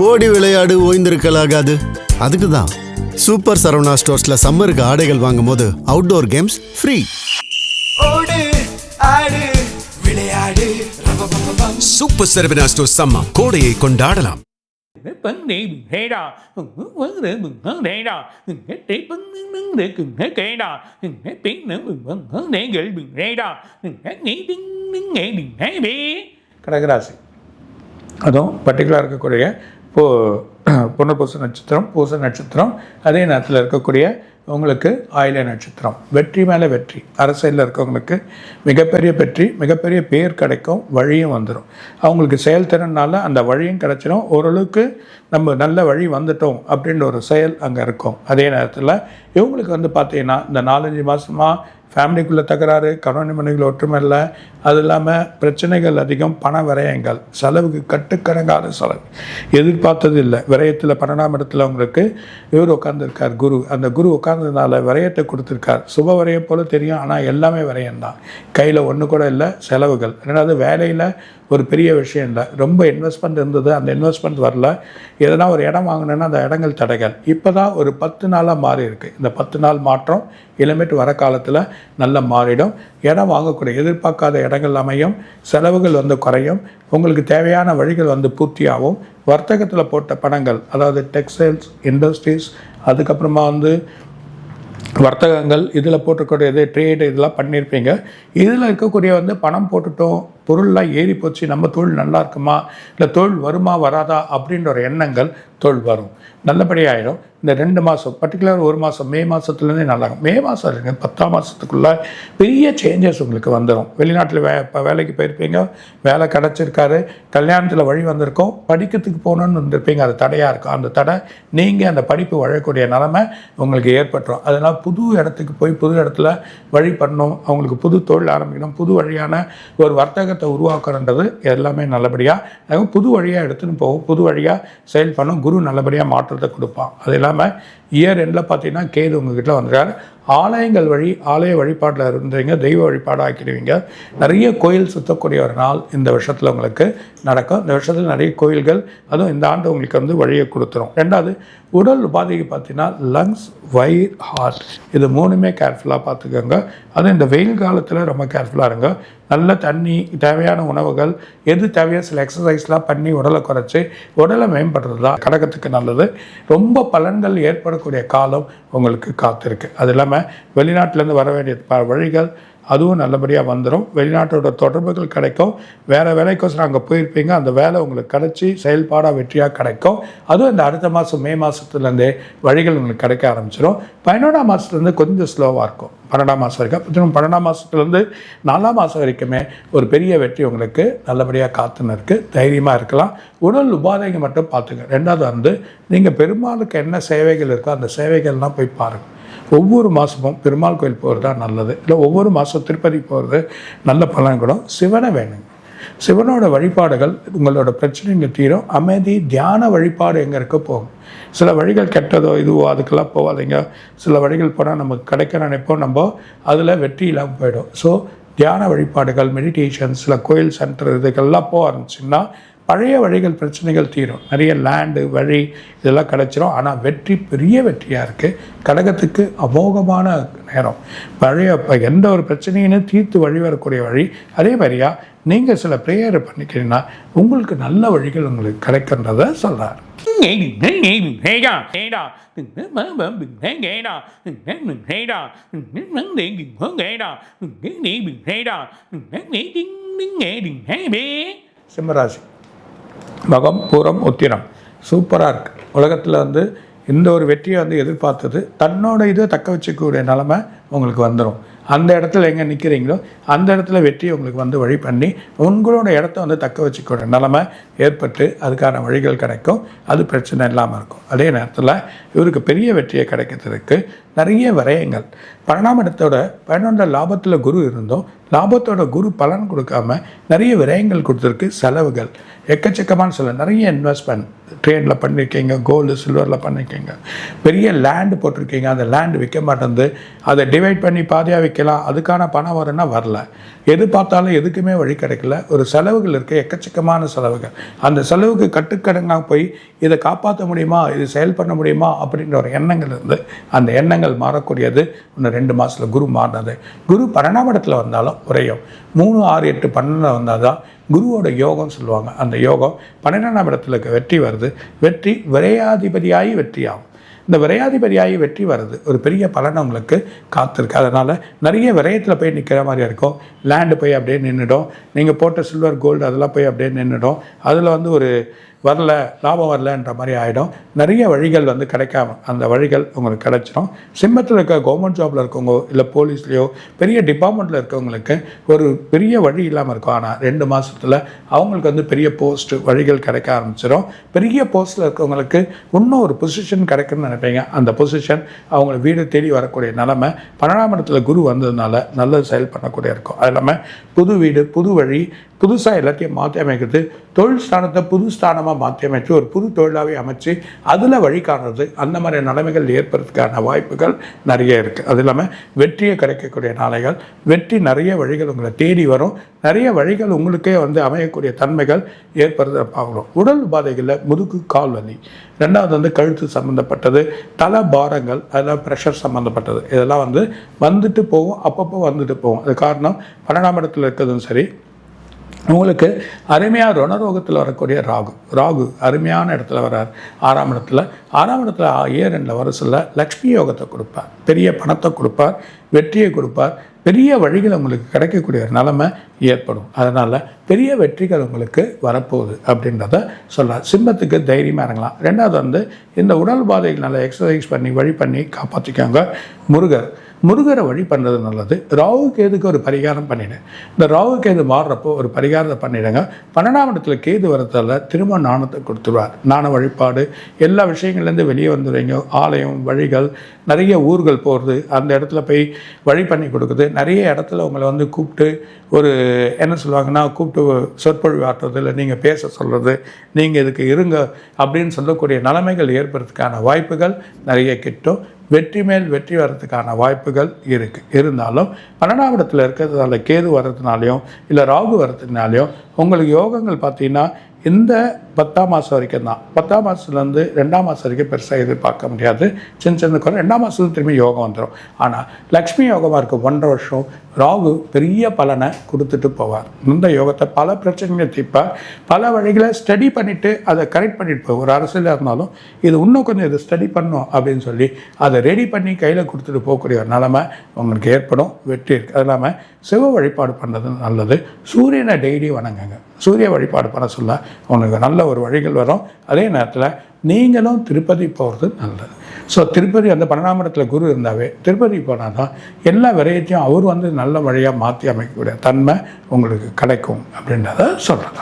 ஓடி விளையாடு ஓய்ந்திருக்கலாகாது. அதுக்கு தான் சூப்பர் சரவணா ஸ்டோர்ஸ்ல சம்மருக்கு ஆடைகள் வாங்கும் போது அவுட்டோர் கேம்ஸ் ஃப்ரீ. ஓடு ஆடு விளையாடு சூப்பர் சரவணா ஸ்டோர்ஸ் சம்மர் கோடையை கொண்டாடலாம். கடகராசி அதுவும் பர்டிகுலராக இருக்கக்கூடிய புனர்பூச நட்சத்திரம், பூச நட்சத்திரம், அதே நேரத்தில் இருக்கக்கூடிய உங்களுக்கு ஆயில்ய நட்சத்திரம். வெற்றி மேலே வெற்றி. அரசியலில் இருக்கவங்களுக்கு மிகப்பெரிய வெற்றி, மிகப்பெரிய பேர் கிடைக்கும், வழியும் வந்துடும். அவங்களுக்கு செயல்திறனால் அந்த வழியும் கிடைச்சிடும். ஓரளவுக்கு நம்ம நல்ல வழி வந்துட்டோம் அப்படின்ற ஒரு செயல் அங்கே இருக்கும். அதே நேரத்தில் இவங்களுக்கு பார்த்தீங்கன்னா இந்த 4-5 மாதமாக ஃபேமிலிக்குள்ளே தகராறு, கணவன் மனைவிகள் ஒற்றுமை இல்லை, அது இல்லாமல் பிரச்சனைகள் அதிகம், பண விரயங்கள், செலவுக்கு கட்டுக்கணக்கான செலவு, எதிர்பார்த்தது இல்லை. விரயத்தில் 12ஆம் இடத்துல உங்களுக்கு இவர் உட்காந்துருக்கார் குரு. அந்த குரு உட்கார்ந்ததுனால விரயத்தை கொடுத்துருக்கார். சுப விரயம் போல் தெரியும், ஆனால் எல்லாமே விரயம்தான். கையில் ஒன்று கூட இல்லை, செலவுகள். ரெண்டாவது வேலையில் ஒரு பெரிய விஷயம் இல்லை, ரொம்ப இன்வெஸ்ட்மெண்ட் இருந்தது, அந்த இன்வெஸ்ட்மெண்ட் வரல. எதனா ஒரு இடம் வாங்கினேன்னா அந்த இடங்கள் தடைகள். இப்போ தான் ஒரு 10 நாளாக மாறி இருக்குது. இந்த 10 நாள் மாற்றம் இளமேட்டு வர காலத்தில் நல்லா மாறிடும். இடம் வாங்கக்கூடிய எதிர்பார்க்காத இடங்கள் அமையும், செலவுகள் குறையும், உங்களுக்கு தேவையான வழிகள் பூர்த்தியாகும். வர்த்தகத்தில் போட்ட பணங்கள், அதாவது டெக்ஸ்டைல்ஸ் இண்டஸ்ட்ரீஸ், அதுக்கப்புறமா வர்த்தகங்கள், இதில் போட்டுக்கூடிய ட்ரேடு, இதெல்லாம் பண்ணியிருப்பீங்க. இதில் இருக்கக்கூடிய பணம் போட்டுட்டோம், பொருள்லாம் ஏறி போச்சு, நம்ம தொழில் நல்லா இருக்குமா, இல்லை தொழில் வருமா வராதா அப்படின்ற ஒரு எண்ணங்கள் தொழில் வரும், நல்லபடியாகிடும். இந்த 2 மாதம் பர்டிகுலர் 1 மாதம் மே மாதத்துலேருந்தே நல்லாகும். மே மாதம் இருக்குங்க, 10ஆம் மாதத்துக்குள்ளே பெரிய சேஞ்சஸ் உங்களுக்கு வந்துடும். வெளிநாட்டில் வேலைக்கு போயிருப்பீங்க, வேலை கிடச்சிருக்காரு, கல்யாணத்தில் வழி வந்திருக்கோம், படிக்கிறதுக்கு போகணுன்னு வந்திருப்பீங்க, அது தடையாக இருக்கும். அந்த தடை நீங்கள் அந்த படிப்பு வழக்கூடிய நிலைமை உங்களுக்கு ஏற்பட்டுரும். அதனால் புது இடத்துக்கு போய் புது இடத்துல வழி பண்ணணும், அவங்களுக்கு புது தொழில் ஆரம்பிக்கணும், புது வழியான ஒரு வர்த்தகத்தை உருவாக்கணுன்றது எல்லாமே நல்லபடியாக புது வழியாக எடுத்துன்னு போகும், புது வழியாக செயல் பண்ணும். குரு நல்லபடியாக மாற்றத்தை கொடுப்பான். அது இல்லாமல் இயர் எண்டில் பார்த்தீங்கன்னா கேது உங்ககிட்ட வந்துடுறார். ஆலயங்கள் வழி, ஆலய வழிபாட்டில் இருந்தீங்க, தெய்வ வழிபாடு ஆக்கிடுவீங்க. நிறைய கோயில் சுற்றக்கூடிய ஒரு நாள் இந்த வருஷத்தில் உங்களுக்கு நடக்கும். இந்த வருஷத்தில் நிறைய கோயில்கள், அதுவும் இந்த ஆண்டு உங்களுக்கு வழியை கொடுத்துரும். ரெண்டாவது, உடல் உபாதைக்கு பார்த்தீங்கன்னா லங்ஸ், வயிறு, ஹார்ட், இது 3மே கேர்ஃபுல்லாக பார்த்துக்கோங்க. அதுவும் இந்த வெயில் காலத்தில் ரொம்ப கேர்ஃபுல்லாக இருங்க. நல்ல தண்ணி, தேவையான உணவுகள், எது தேவையோ சில எக்ஸசைஸ்லாம் பண்ணி உடலை குறைச்சி உடலை மேம்படுறது தான் கடகத்துக்கு நல்லது. ரொம்ப பலன்கள் ஏற்படக்கூடிய காலம் உங்களுக்கு காத்திருக்கு. அது இல்லாமல் வெளிநாட்டிலேருந்து வர வேண்டிய வழிகள் அதுவும் நல்லபடியாக வந்துடும். வெளிநாட்டோட தொடர்புகள் கிடைக்கும். வேறு வேலைக்கோசரம் அங்கே போயிருப்பீங்க, அந்த வேலை உங்களுக்கு கிடச்சி செயல்பாடாக வெற்றியாக கிடைக்கும். அதுவும் இந்த அடுத்த மாதம் மே மாதத்துலேருந்தே வழிகள் உங்களுக்கு கிடைக்க ஆரம்பிச்சிடும். 11ஆம் மாதத்துலேருந்து கொஞ்சம் ஸ்லோவாக இருக்கும். 12ஆம் மாதம் வரைக்கும், 12ஆம் மாதத்துலேருந்து 4ஆம் மாதம் வரைக்குமே ஒரு பெரிய வெற்றி உங்களுக்கு நல்லபடியாக காத்துன்னு இருக்குது. தைரியமாக இருக்கலாம். உடல் உபாதைகள் மட்டும் பார்த்துங்க. ரெண்டாவது நீங்கள் பெருமாளுக்கு என்ன சேவைகள் இருக்கோ அந்த சேவைகள்லாம் போய் பாருங்கள். ஒவ்வொரு மாதமும் பெருமாள் கோயில் போகிறது தான் நல்லது. இல்லை ஒவ்வொரு மாதம் திருப்பதி போகிறது நல்ல பலன் கூட. சிவனை வேணுங்க. சிவனோட வழிபாடுகள் உங்களோட பிரச்சனைகள் தீரும். அமைதி, தியான வழிபாடு எங்கே இருக்க போகும். சில வழிகள் கெட்டதோ இதுவோ அதுக்கெல்லாம் போகாதீங்க. சில வழிகள் போனால் நமக்கு கிடைக்க நினைப்போம், நம்ம அதில் வெற்றி இல்லாமல் போயிடும். ஸோ தியான வழிபாடுகள், மெடிடேஷன், சில கோயில் சென்டர், இதுக்கெல்லாம் போக ஆரம்பிச்சிங்கன்னா பழைய வழிகள் பிரச்சனைகள் தீரும். நிறைய லேண்டு வழி இதெல்லாம் கிடச்சிரும். ஆனால் வெற்றி பெரிய வெற்றியாக இருக்குது. கடகத்துக்கு அமோகமான நேரம். பழைய எந்த ஒரு பிரச்சனையினு தீர்த்து வழி வரக்கூடிய வழி. அதே மாதிரியா நீங்கள் சில ப்ரேயரை பண்ணிக்கிறீங்கன்னா உங்களுக்கு நல்ல வழிகள் உங்களுக்கு கிடைக்கின்றத சொல்கிறார். சிம்மராசி மகம், பூரம், உத்திரம் சூப்பராக இருக்குது. உலகத்தில் இந்த ஒரு வெற்றியை எதிர்பார்த்தது தன்னோட இதை தக்க வச்சுக்கூடிய நிலமை உங்களுக்கு வந்துடும். அந்த இடத்துல எங்கே நிற்கிறீங்களோ அந்த இடத்துல வெற்றி உங்களுக்கு வழி பண்ணி உங்களோட இடத்த தக்க வச்சுக்கூடிய நிலமை ஏற்பட்டு அதுக்கான வழிகள் கிடைக்கும். அது பிரச்சனை இல்லாமல் இருக்கும். அதே நேரத்தில் இவருக்கு பெரிய வெற்றியை கிடைக்கிறதுக்கு நிறைய விரயங்கள். 12ஆம் இடத்தோட 11 லாபத்தில் குரு இருந்தோம், லாபத்தோட குரு பலன் கொடுக்காம நிறைய விரயங்கள் கொடுத்துருக்கு. செலவுகள் எக்கச்சக்கமான செலவு, நிறைய இன்வெஸ்ட்மெண்ட் ட்ரேடில் பண்ணியிருக்கீங்க, கோல்டு சில்வரில் பண்ணியிருக்கீங்க, பெரிய லேண்டு போட்டிருக்கீங்க, அந்த லேண்டு விற்க மாட்டேங்குது, அதை டிவைட் பண்ணி பாதியாக விற்கலாம், அதுக்கான பணம் வரும்னா வரல. எது பார்த்தாலும் எதுக்குமே வழி கிடைக்கல. ஒரு செலவுகள் இருக்குது, எக்கச்சக்கமான செலவுகள். அந்த செலவுக்கு கட்டுக்கடங்காக போய் இதை காப்பாற்ற முடியுமா, இது செயல் பண்ண முடியுமா அப்படின்ற ஒரு எண்ணங்கள் இருந்து அந்த எண்ணங்கள் மாறக்கூடியது. இன்னும் 2 மாதத்தில் குரு மாறினது. குரு 12ஆம் இடத்துல வந்தாலும் குறையும். 3, 6, 8, 12 வந்தால் தான் குருவோட யோகம் சொல்லுவாங்க. அந்த யோகம் 12ஆம் இடத்துல வெற்றி வருது. வெற்றி விரையாதிபதியாகி வெற்றி ஆகும். இந்த விரையாதிபதியாகி வெற்றி வருது, ஒரு பெரிய பலனை உங்களுக்கு காத்திருக்கு. அதனால் நிறைய விரயத்தில் போய் நிற்கிற மாதிரி இருக்கும். லேண்டு போய் அப்படியே நின்றுடும். நீங்கள் போட்ட சில்வர் கோல்டு அதெல்லாம் போய் அப்படியே நின்றுடும். அதில் வந்து ஒரு வரல, லாபம் வரலன்ற மாதிரி ஆகிடும். நிறைய வழிகள் வந்து கிடைக்காம அந்த வழிகள் உங்களுக்கு கிடைச்சிடும். சிம்மத்தில் இருக்க கவர்மெண்ட் ஜாபில் இருக்கவங்க, இல்லை போலீஸ்லேயோ பெரிய டிபார்ட்மெண்ட்டில் இருக்கவங்களுக்கு ஒரு பெரிய வழி இல்லாமல் இருக்கும். ஆனால் 2 மாதத்தில் அவங்களுக்கு வந்து பெரிய போஸ்ட்டு வழிகள் கிடைக்க ஆரம்பிச்சிடும். பெரிய போஸ்ட்டில் இருக்கவங்களுக்கு இன்னும் ஒரு பொசிஷன் கிடைக்குன்னு நினைப்பீங்க. அந்த பொசிஷன் அவங்கள வீடு தேடி வரக்கூடிய நிலைமை 12ஆம் இடத்துல குரு வந்ததுனால நல்லது செயல் பண்ணக்கூடிய இருக்கும். அது இல்லாமல் புது வீடு, புது வழி, புதுசாக எல்லாத்தையும் மாற்றி அமைக்கிறது, தொழில் ஸ்தானத்தை புது ஸ்தானமாக மாற்றி அமைச்சு ஒரு புது தொழிலாகவே அமைச்சு அதில் வழி காணுறது, அந்த மாதிரி நிலைமைகள் ஏற்படுறதுக்கான வாய்ப்புகள் நிறைய இருக்குது. அது இல்லாமல் வெற்றியை கிடைக்கக்கூடிய நாளைகள், வெற்றி நிறைய வழிகள் உங்களை தேடி வரும். நிறைய வழிகள் உங்களுக்கே வந்து அமையக்கூடிய தன்மைகள் ஏற்படுறத பார்க்கணும். உடல் உபாதைகளில் முதுகு, கால் வலி, 2வது வந்து கழுத்து சம்மந்தப்பட்டது, தலை பாரங்கள், அதெல்லாம் ப்ரெஷர் சம்மந்தப்பட்டது, இதெல்லாம் வந்து வந்துட்டு போகும், அப்பப்போ வந்துட்டு போகும். அது காரணம் 12ஆம் இடத்துல இருக்கிறதும் சரி. உங்களுக்கு அருமையாக ரணரோகத்தில் வரக்கூடிய ராகு அருமையான இடத்துல வர்றார். 6ஆம் இடத்துல 2 வர சொல்ல லக்ஷ்மி யோகத்தை கொடுப்பார், பெரிய பணத்தை கொடுப்பார், வெற்றியை கொடுப்பார், பெரிய வழிகள் உங்களுக்கு கிடைக்கக்கூடிய ஒரு நிலைமை ஏற்படும். அதனால் பெரிய வெற்றிகள் உங்களுக்கு வரப்போகுது அப்படின்றத சொல்லலாம். சிம்மத்துக்கு தைரியமாக இறங்கலாம். 2வது வந்து இந்த உடல் பாதைகள் நல்லா எக்ஸசைஸ் பண்ணி வழி பண்ணி காப்பாற்றிக்காங்க. முருகரை வழி பண்ணுறது நல்லது. ராகு கேதுக்கு ஒரு பரிகாரம் பண்ணிவிடு. இந்த ராகு கேது மாறுறப்போ ஒரு பரிகாரத்தை பண்ணிவிடுங்க. 12ஆம் இடத்துல கேது வரதால் திரும்ப நாணத்தை கொடுத்துருவார். நாண வழிபாடு எல்லா விஷயங்கள்லேருந்து வெளியே வந்துடுவீங்க. ஆலயம், வழிகள், நிறைய ஊர்கள் போகிறது, அந்த இடத்துல போய் வழி பண்ணி கொடுக்குது. நிறைய இடத்துல உங்களை வந்து கூப்பிட்டு ஒரு என்ன சொல்லுவாங்கன்னா கூப்பிட்டு சொற்பொழிவு ஆற்றுறது, இல்லை நீங்கள் பேச சொல்கிறது, நீங்கள் இதுக்கு இருங்க அப்படின்னு சொல்லக்கூடிய நிலைமைகள் ஏற்படுறதுக்கான வாய்ப்புகள் நிறைய கிட்டும். வெற்றி மேல் வெற்றி வர்றதுக்கான வாய்ப்புகள் இருக்குது. இருந்தாலும் 12ஆம் இடத்துல இருக்கிறதால கேது வர்றதுனாலையும் இல்லை ராகு வர்றதுனாலையும் உங்களுக்கு யோகங்கள் பார்த்தீங்கன்னா இந்த 10ஆம் மாதம் வரைக்கும் தான். 10ஆம் மாதத்துலேருந்து 2ஆம் மாதம் வரைக்கும் பெருசாக எதிர்பார்க்க முடியாது. சின்ன குறை. 2ஆம் மாதத்துல திரும்பி யோகம் வந்துடும். ஆனால் லக்ஷ்மி யோகமாக இருக்க 1.5 வருஷம் ராகு பெரிய பலனை கொடுத்துட்டு போவார். இந்த யோகத்தை பல பிரச்சனைகளை தீர்ப்பார். பல வழிகளை ஸ்டடி பண்ணிவிட்டு அதை கரெக்ட் பண்ணிட்டு போவார். ஒரு அரசியலாக இருந்தாலும் இது இன்னும் கொஞ்சம் இதை ஸ்டடி பண்ணணும் அப்படின்னு சொல்லி அதை ரெடி பண்ணி கையில் கொடுத்துட்டு போகக்கூடிய ஒரு நிலைமை உங்களுக்கு ஏற்படும். வெற்றி இருக்குது. அது இல்லாமல் சிவ வழிபாடு பண்ணுறது நல்லது. சூரியனை டெய்லி வணங்குங்க. சூரிய வழிபாடு பண்ண சொல்ல உங்களுக்கு நல்ல ஒரு வழிகள் வரும். அதே நேரத்தில் நீங்களும் திருப்பதி போகிறது நல்லது. ஸோ திருப்பதி அந்த 12ஆம் இடத்துல குரு இருந்தாவே திருப்பதி போனால் தான் எல்லா விரயத்தையும் அவர் வந்து நல்ல வழியாக மாற்றி அமைக்கக்கூடிய தன்மை உங்களுக்கு கிடைக்கும் அப்படின்றத சொல்கிறாங்க.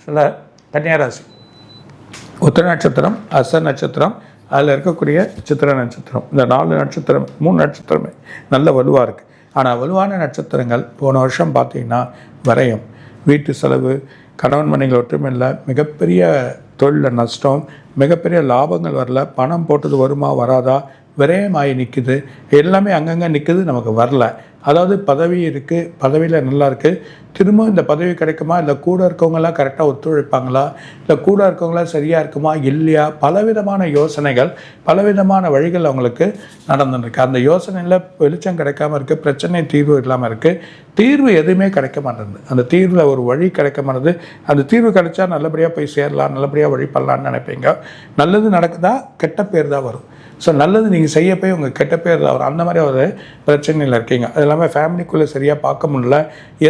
சில கன்னியாராசி உத்திர நட்சத்திரம், அஸ்த நட்சத்திரம், அதில் இருக்கக்கூடிய சித்திர நட்சத்திரம், இந்த 4 நட்சத்திரம் 3 நட்சத்திரமே நல்ல வலுவாக இருக்குது. ஆனால் வலுவான நட்சத்திரங்கள் போன வருஷம் பார்த்திங்கன்னா விரயம், வீட்டு செலவு, கணவன் மனைவிகள் ஒற்றுமையில் மிகப்பெரிய தொழிலில் நஷ்டம், மிகப்பெரிய லாபங்கள் வரல, பணம் போட்டது வருமா வராதா, விரயமாகி நிற்குது, எல்லாமே அங்கங்கே நிற்குது, நமக்கு வரல. அதாவது பதவி இருக்குது, பதவியில் நல்லா இருக்குது, திரும்ப இந்த பதவி கிடைக்குமா, இல்லை கூட இருக்கவங்களாம் கரெக்டாக ஒத்துழைப்பாங்களா, இல்லை கூட இருக்கவங்களாம் சரியாக இருக்குமா இல்லையா, பலவிதமான யோசனைகள், பலவிதமான வழிகள் அவங்களுக்கு நடந்துருக்கு. அந்த யோசனையில் வெளிச்சம் கிடைக்காம இருக்குது, பிரச்சனை தீர்வு இல்லாமல் இருக்குது, தீர்வு எதுவுமே கிடைக்க மாட்டேங்குது. அந்த தீர்வில் ஒரு வழி கிடைக்க மாட்டேது. அந்த தீர்வு கிடைச்சா நல்லபடியாக போய் சேரலாம், நல்லபடியாக வழி பண்ணலான்னு நினைப்பீங்க. நல்லது நடக்குதா, கெட்ட பேர் தான் வரும். ஸோ நல்லது நீங்கள் செய்ய போய் உங்கள் கெட்ட பேர் தான் வரும். அந்த மாதிரி ஒரு பிரச்சனையில் இருக்கீங்க. அது இல்லாமல் ஃபேமிலிக்குள்ளே சரியாக பார்க்க முடியல,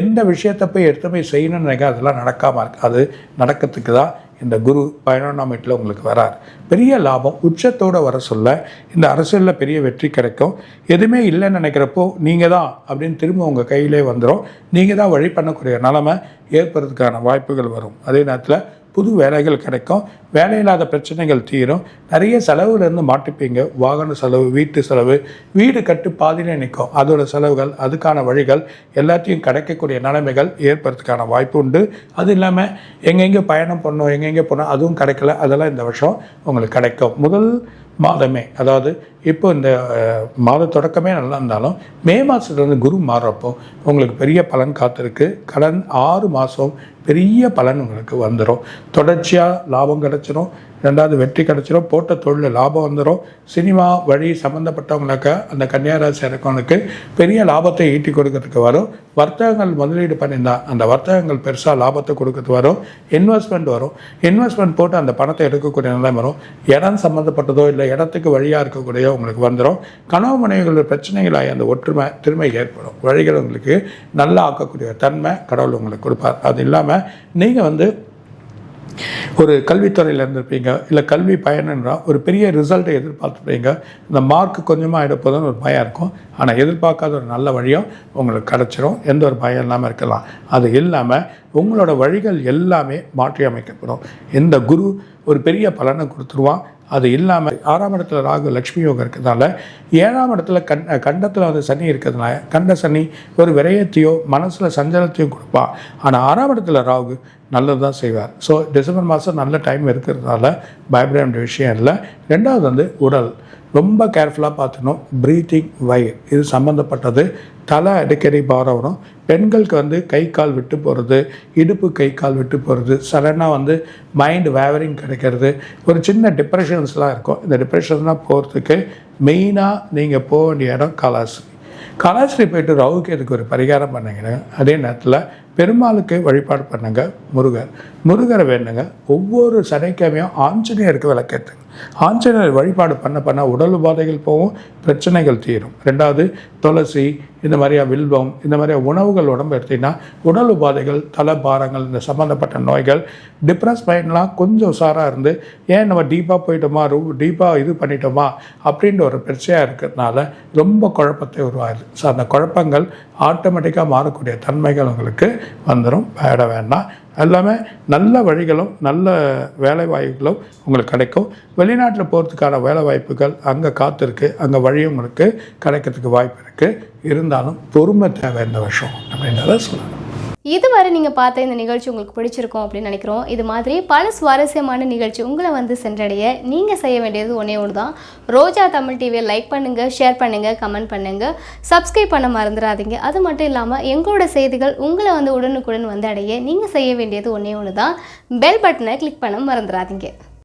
எந்த விஷயத்தை போய் எடுத்து போய் செய்யணும்னு நினைக்க அதெல்லாம் நடக்காமல் இருக்குது. அது நடக்கிறதுக்கு தான் இந்த குரு 11ஆம் வீட்டில் உங்களுக்கு வரார். பெரிய லாபம் உச்சத்தோடு வர சொல்ல இந்த அரசியலில் பெரிய வெற்றி கிடைக்கும். எதுவுமே இல்லைன்னு நினைக்கிறப்போ நீங்கள் தான் அப்படின்னு திரும்ப உங்கள் கையிலே வந்துடும். நீங்கள் தான் வழி பண்ணக்கூடிய நிலைமை ஏற்படுறதுக்கான வாய்ப்புகள் வரும். அதே நேரத்தில் புது வேலைகள் கிடைக்கும், வேலையில்லாத பிரச்சனைகள் தீரும், நிறைய செலவுலேருந்து மாட்டிப்பீங்க. வாகன செலவு, வீட்டு செலவு, வீடு கட்டு பாதியிலே நிற்கும், அதோட செலவுகள், அதுக்கான வழிகள் எல்லாத்தையும் கிடைக்கக்கூடிய நிலைமைகள் ஏற்படுறதுக்கான வாய்ப்பு உண்டு. அது இல்லாமல் எங்கெங்கே பயணம் பண்ணோம், எங்கெங்கே போனோம் அதுவும் கிடைக்கல, அதெல்லாம் இந்த வருஷம் உங்களுக்கு கிடைக்கும். முதல் மாதமே, அதாவது இப்போ இந்த மாத தொடக்கமே நல்லா இருந்தாலும் மே மாதத்துலேருந்து குரு மாறுறப்போ உங்களுக்கு பெரிய பலன் காத்திருக்கு. கடன் 6 மாதம் பெரிய பலன் உங்களுக்கு வந்துடும். தொடர்ச்சியாக லாபம் கிடச்சிரும், 2வது வெற்றி கிடச்சிரும், போட்ட தொழில் லாபம் வந்துடும். சினிமா வழி சம்மந்தப்பட்டவங்களுக்கு அந்த கன்னியாராசி இருக்கவங்களுக்கு பெரிய லாபத்தை ஈட்டி கொடுக்கறதுக்கு வரும். வர்த்தகங்கள் முதலீடு பண்ணியிருந்தால் அந்த வர்த்தகங்கள் பெருசாக லாபத்தை கொடுக்கறது வரும். இன்வெஸ்ட்மெண்ட் வரும், இன்வெஸ்ட்மெண்ட் போட்டு அந்த பணத்தை எடுக்கக்கூடிய நிலை வரும். இடம் சம்மந்தப்பட்டதோ இல்லை இடத்துக்கு வழியாக இருக்கக்கூடிய உங்களுக்கு வந்துடும். கனவு மனைவிகளோட பிரச்சனைகளாகி அந்த ஒற்றுமை திருமை ஏற்படும். வழிகள் உங்களுக்கு நல்லா ஆக்கக்கூடிய தன்மை கடவுள் உங்களுக்கு கொடுப்பார். அது இல்லாமல் நீங்கள் ஒரு கல்வித்துறையில் இருந்திருப்பீங்க, இல்லை கல்வி பயணன்றால் ஒரு பெரிய ரிசல்ட்டை எதிர்பார்த்துருப்பீங்க. இந்த மார்க் கொஞ்சமாக எடுப்பதுன்னு ஒரு பயம் இருக்கும், ஆனால் எதிர்பார்க்காத ஒரு நல்ல வழியும் உங்களுக்கு கிடச்சிரும். எந்த ஒரு பயம் இல்லாமல் இருக்கலாம். அது இல்லாமல் உங்களோட வழிகள் எல்லாமே மாற்றி அமைக்கப்படும். இந்த குரு ஒரு பெரிய பலனை கொடுத்துருவான். அது இல்லாமல் 6ஆம் இடத்துல ராகு லக்ஷ்மி யோகம் இருக்கிறதுனால 7ஆம் இடத்துல கண்டத்தில் சனி இருக்கிறதுனால கண்ட சனி ஒரு விரயத்தையோ மனசில் சஞ்சலத்தையும் கொடுப்பான். ஆனால் 6ஆம் இடத்துல ராகு நல்லது தான் செய்வார். ஸோ டிசம்பர் மாதம் நல்ல டைம் இருக்கிறதுனால பயப்பட வேண்டிய விஷயம் இல்லை. 2வது உடல் ரொம்ப கேர்ஃபுல்லாக பார்த்துக்கணும். ப்ரீத்திங், வயிறு இது சம்மந்தப்பட்டது. தலை அடிக்கடி பாரம் வரும். பெண்களுக்கு கை கால் விட்டு போகிறது, இடுப்பு கை கால் விட்டு போகிறது, சடனாக மைண்டு வேவரிங் கிடைக்கிறது, ஒரு சின்ன டிப்ரெஷன்ஸ்லாம் இருக்கும். இந்த டிப்ரெஷன்ஸ்லாம் போகிறதுக்கு மெயினாக நீங்கள் போக வேண்டிய இடம் காலாஸ்திரி. காலாஸ்திரி போய்ட்டு ரவுக்கு ஒரு பரிகாரம் பண்ணுங்க. அதே நேரத்தில் பெருமாளுக்கு வழிபாடு பண்ணுங்க. முருகரை வேணுங்க. ஒவ்வொரு சனிக்கிழமையும் ஆஞ்சநேயருக்கு விளக்கேற்றுங்க. ஆஞ்சநேயர் வழிபாடு பண்ண உடல் உபாதைகள் போகும், பிரச்சனைகள் தீரும். 2வது துளசி, இந்த மாதிரியா வில்வம், இந்த மாதிரியா உணவுகள் உடம்பு எடுத்திங்கன்னா உடல் உபாதைகள், தலை பாரங்கள், இந்த சம்மந்தப்பட்ட நோய்கள், டிப்ரெஸ் மைண்ட்லாம் கொஞ்சம் உஷாராக இருந்து ஏன் நம்ம டீப்பாக போயிட்டோமா, டீப்பாக இது பண்ணிட்டோமா அப்படின்ற ஒரு பிரச்சனையாக இருக்கிறதுனால ரொம்ப குழப்பத்தை உருவாகுது. ஸோ அந்த குழப்பங்கள் ஆட்டோமேட்டிக்காக மாறக்கூடிய தன்மைகள் உங்களுக்கு வந்துடும். பயப்பட வேண்டாம். எல்லாமே நல்ல வழிகளும் நல்ல வேலை வாய்ப்புகளும் உங்களுக்கு கிடைக்கும். வெளிநாட்டில் போகிறதுக்கான வேலை வாய்ப்புகள் அங்கே காத்திருக்கு, அங்கே வழியும் உங்களுக்கு கிடைக்கிறதுக்கு வாய்ப்பு இருக்குது. இருந்தாலும் பொறுமை தேவை இந்த வருஷம் அப்படின்றத சொல்லலாம். இதுவரை நீங்கள் பார்த்த இந்த நிகழ்ச்சி உங்களுக்கு பிடிச்சிருக்கும் அப்படின்னு நினைக்கிறோம். இது மாதிரி பல சுவாரஸ்யமான நிகழ்ச்சி உங்களை சென்றடைய நீங்கள் செய்ய வேண்டியது ஒன்றே ஒன்று தான். ரோஜா தமிழ் டிவியை லைக் பண்ணுங்கள், ஷேர் பண்ணுங்கள், கமெண்ட் பண்ணுங்கள், சப்ஸ்கிரைப் பண்ண மறந்துடாதீங்க. அது மட்டும் இல்லாமல் எங்களோட செய்திகள் உங்களை உடனுக்குடன் அடைய நீங்கள் செய்ய வேண்டியது ஒன்றே ஒன்று தான். பெல் பட்டனை கிளிக் பண்ண மறந்துடாதீங்க.